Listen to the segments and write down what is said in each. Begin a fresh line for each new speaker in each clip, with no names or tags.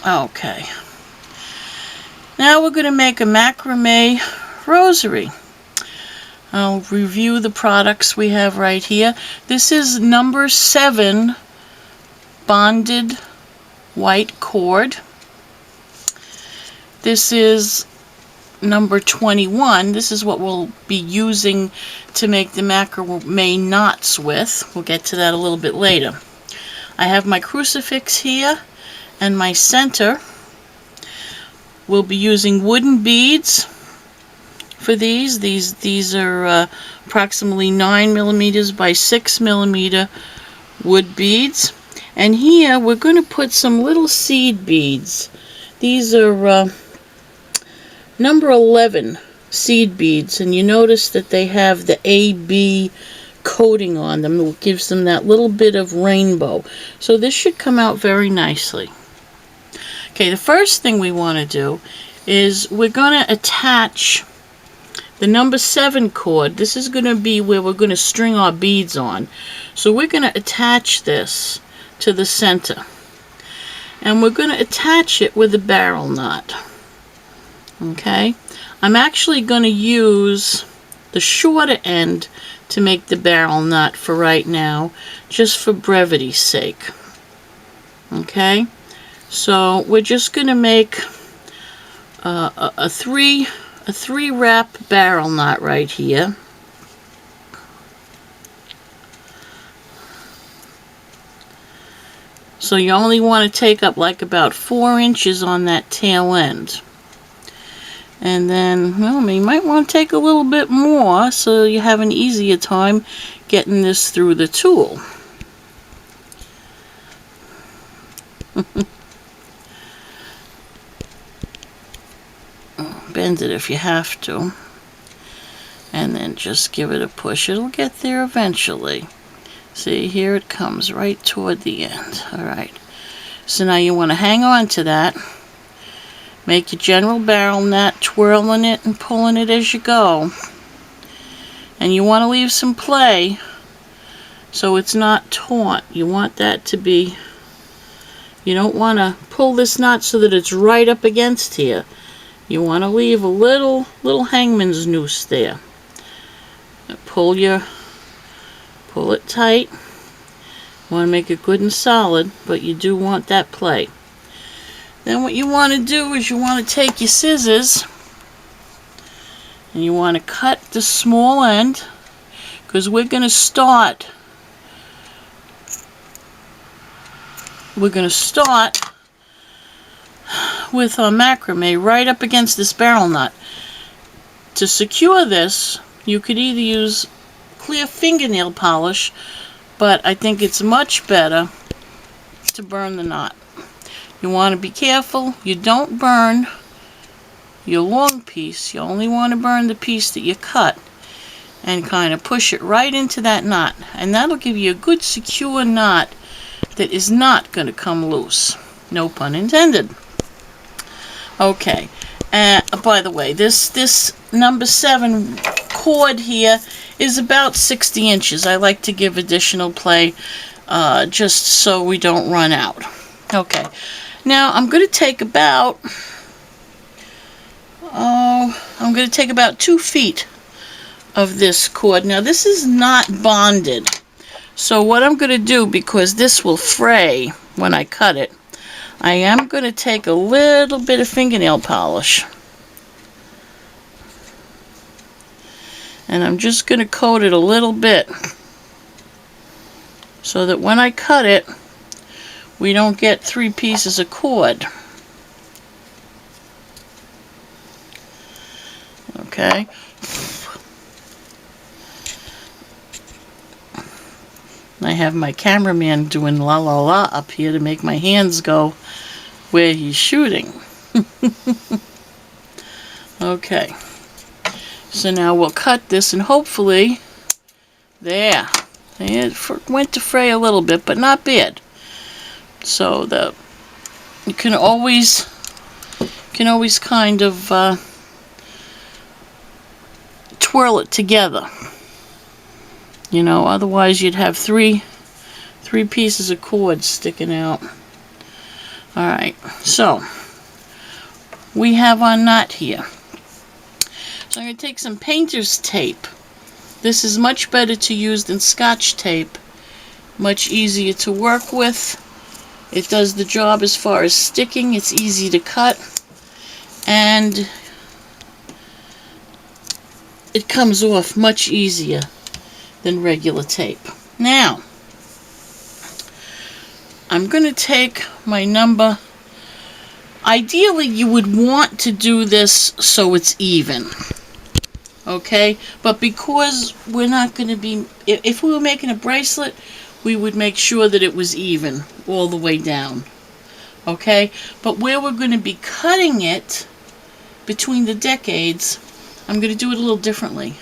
Okay. Now we're going to make a macrame rosary. I'll review the products we have right here. This is number 7 bonded white cord. This is number 21. This is what we'll be using to make the macrame knots with. We'll get to that a little bit later. I have my crucifix here and my center. We'll be using wooden beads for these. These are approximately 9 millimeters by 6 millimeter wood beads. And here we're going to put some little seed beads. These are number 11 seed beads, and you notice that they have the AB coating on them, which gives them that little bit of rainbow. So this should come out very nicely. Okay, the first thing we want to do is we're going to attach the number 7 cord. This is going to be where we're going to string our beads on. So we're going to attach this to the center. And we're going to attach it with a barrel knot. Okay? I'm actually going to use the shorter end to make the barrel knot for right now, just for brevity's sake. Okay? So we're just going to make a three wrap barrel knot right here. So you only want to take up like about 4 inches on that tail end. And then, well, you might want to take a little bit more so you have an easier time getting this through the tool. Bend it if you have to. And then just give it a push. It'll get there eventually. See, here it comes right toward the end. Alright. So now you want to hang on to that. Make your general barrel knot, twirling it and pulling it as you go. And you want to leave some play so it's not taut. You want that to be, you don't want to pull this knot so that it's right up against here. You want to leave a little hangman's noose there. Pull it tight. You want to make it good and solid, but you do want that play. Then what you want to do is you want to take your scissors and you want to cut the small end, because we're going to start with our macrame right up against this barrel knot. To secure this, you could either use clear fingernail polish, but I think it's much better to burn the knot. You want to be careful you don't burn your long piece. You only want to burn the piece that you cut, and kind of push it right into that knot, and that'll give you a good secure knot that is not going to come loose. No pun intended. Okay, by the way, this number 7 cord here is about 60 inches. I like to give additional play just so we don't run out. Okay, now I'm going to take about 2 feet of this cord. Now this is not bonded, so what I'm going to do, because this will fray when I cut it, I am going to take a little bit of fingernail polish, and I'm just going to coat it a little bit so that when I cut it, we don't get 3 pieces of cord. Okay. I have my cameraman doing la la la up here to make my hands go where he's shooting. Okay. So now we'll cut this, and hopefully, there. It went to fray a little bit, but not bad. So you can always kind of twirl it together. You know, otherwise you'd have three pieces of cord sticking out. Alright, so we have our knot here. So I'm going to take some painter's tape. This is much better to use than Scotch tape. Much easier to work with. It does the job as far as sticking. It's easy to cut. And it comes off much easier than regular tape. Now, I'm going to take my number. Ideally, you would want to do this so it's even. Okay? But because we're not going to be... If we were making a bracelet, we would make sure that it was even all the way down. Okay? But where we're going to be cutting it between the decades, I'm going to do it a little differently.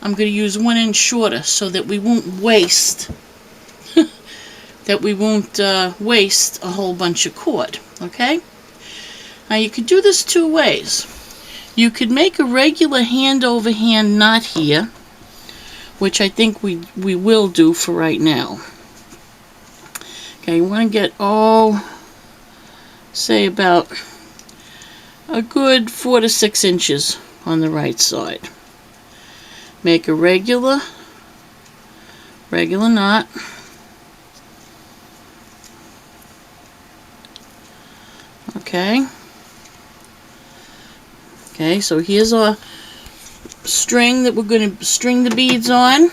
I'm going to use 1 inch shorter so that we won't waste waste a whole bunch of cord. Okay? Now you could do this 2 ways. You could make a regular hand over hand knot here, which I think we will do for right now. Okay, you want to get, say about a good 4 to 6 inches on the right side. Make a regular knot. Okay. Okay, so here's our string that we're going to string the beads on.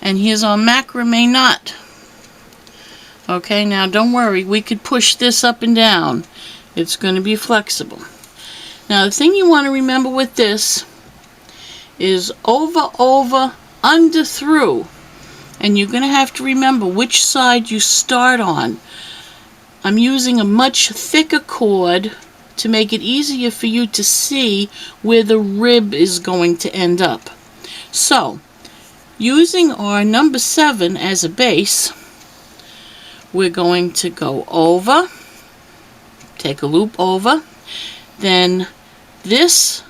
And here's our macrame knot. Okay, now don't worry, we could push this up and down. It's going to be flexible. Now the thing you want to remember with this is over, over, under, through. And you're going to have to remember which side you start on. I'm using a much thicker cord to make it easier for you to see where the rib is going to end up. So, using our number 7 as a base, we're going to go over, take a loop over, then this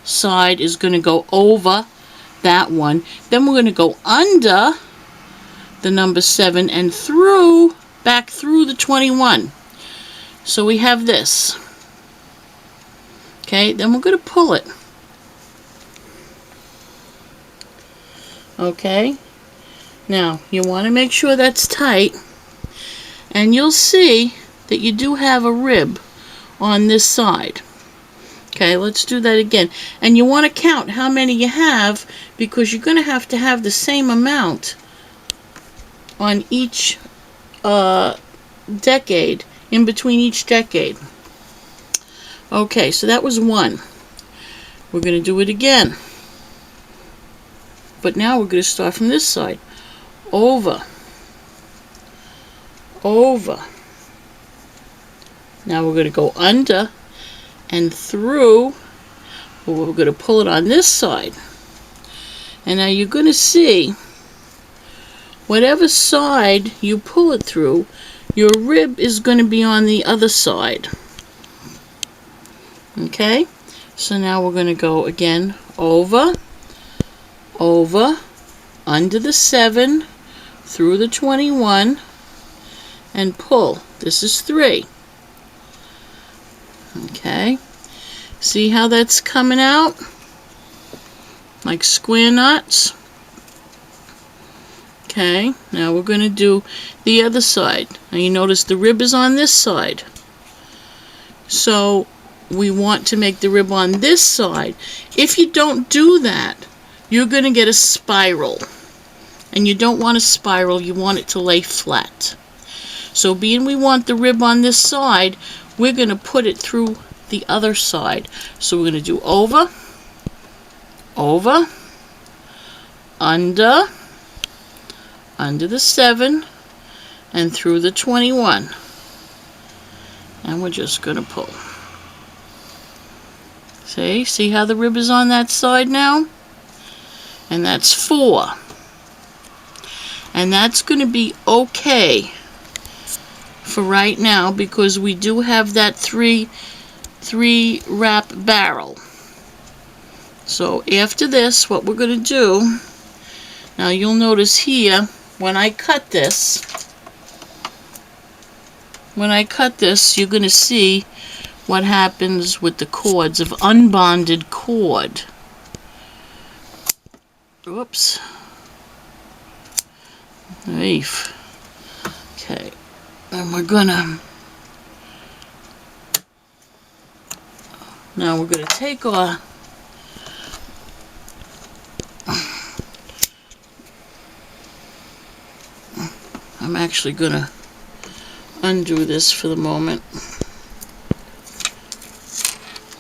side is going to go over that one, then we're going to go under the number 7 and through, back through the 21. So we have this. Okay, then we're going to pull it. Okay, now you want to make sure that's tight, and you'll see that you do have a rib on this side. Okay, let's do that again. And you want to count how many you have, because you're going to have the same amount on each decade, in between each decade. Okay, so that was 1. We're going to do it again. But now we're going to start from this side. Over. Over. Now we're going to go under and through. We're going to pull it on this side. And now you're going to see whatever side you pull it through, your rib is going to be on the other side. Okay, so now we're going to go again over, over, under the 7, through the 21, and pull. This is 3. Okay, see how that's coming out? Like square knots. Okay, now we're going to do the other side. Now you notice the rib is on this side. So we want to make the rib on this side. If you don't do that, you're going to get a spiral. And you don't want a spiral, you want it to lay flat. So being we want the rib on this side, we're going to put it through the other side. So we're going to do over, over, under the 7, and through the 21. And we're just going to pull. See how the rib is on that side now? And that's 4. And that's going to be okay for right now, because we do have that 3 wrap barrel. So after this, what we're going to do, now you'll notice here, when I cut this, when I cut this, you're going to see what happens with the cords of unbonded cord. Whoops. Reef. Okay. And now we're gonna take our I'm actually gonna undo this for the moment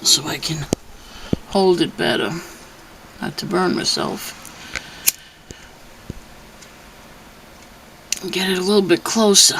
so I can hold it better, not to burn myself. Get it a little bit closer.